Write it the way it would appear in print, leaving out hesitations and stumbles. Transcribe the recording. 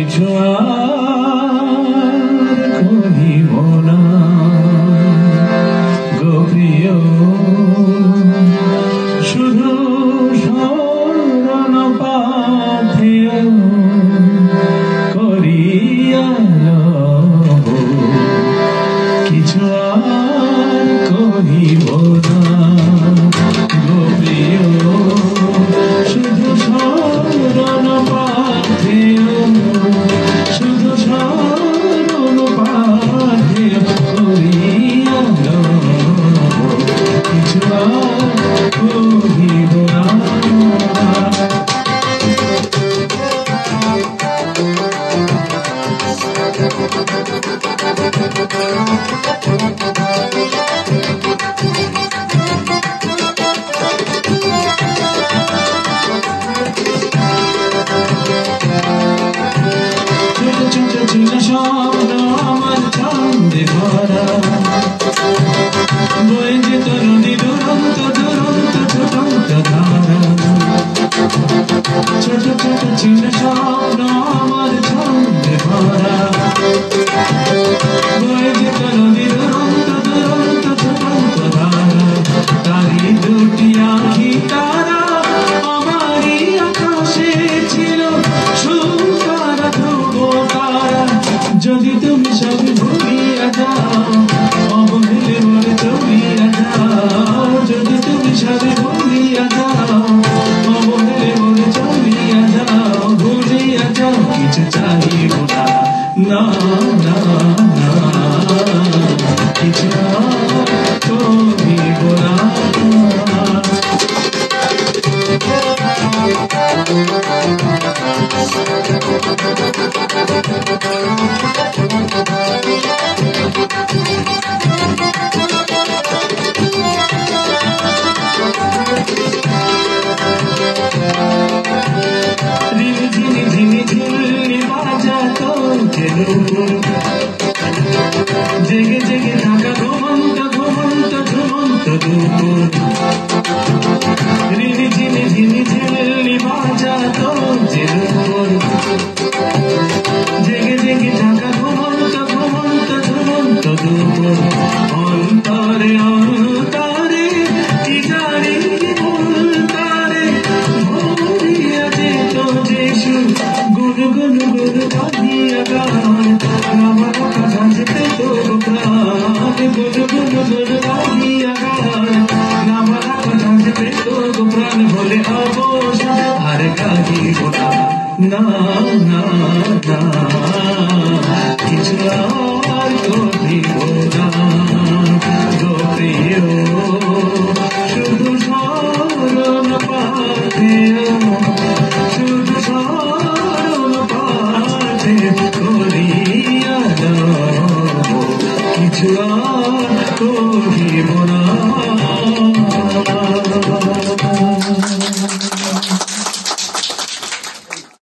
কিছু আর কহিব না গো প্রিয়, শুধু শরণ পাথেয় করিয়া লব, কিছু আর কহিব না গো প্রিয়, শুধু শরণ পাথেয়, শুধু শরণ পাথেয় করিয়া লব, কিছু আর কহিব না। ছিল স্বপ্ন আমার চাঁদে ভরা, বয়ে যেত নদী দুরন্ত দুরন্ত দুরন্ত ধারা। ছোট ছোট ছিল স্বপ্ন আমার চাঁদে ভরা, বয়ে যেত নদী দুরন্ত দুরন্ত দুরন্ত ধারা। তারি দুটি আঁখি তারা আমারই আকাশে ছিল, সুতারা ধ্রুব তারা। যদি তুমি সব ভুলিয়া যাও, অবহেলে মনে চলিয়া যাও, যদি তুমি সব ভুলিয়া যাও, অবহেলে মনে চলিয়া যাও, ভুলিয়া যাও, কিছু চাহিব না, না না না, কিছু আর কহিব না। ঝিনি ঝিনি ঝিনি বাজাতো জেগে জেগে থাকা ঘুমন্ত ঘুমন্ত ঘুমন্ত দুপুর। ঝিনি ঝিনি ঝিনি ঝিনি বাজাতো দুপুর, জেগে জেগে থাকা ঘুমন্ত ঘুমন্ত ঘুমন্ত দুপুর। অন্তরে অন্তরে কি জানি অন্তরে ভরিয়া যেত যিশু, গুনু গুনু গুনু গাহিয়া গান, আমার কথা যেতে তো প্রাণ। গুনু গুনু গুনু গাহিয়া গান, আমার কথা যেতে তো প্রাণ। বলে অবসান আর গাহিব না, না না না, কিছু আর কহিব না গো প্রিয়, শুধু শরণ পাথেয়, শুধু শরণ পাথেয় করিয়া লব, কিছু আর কহিব না।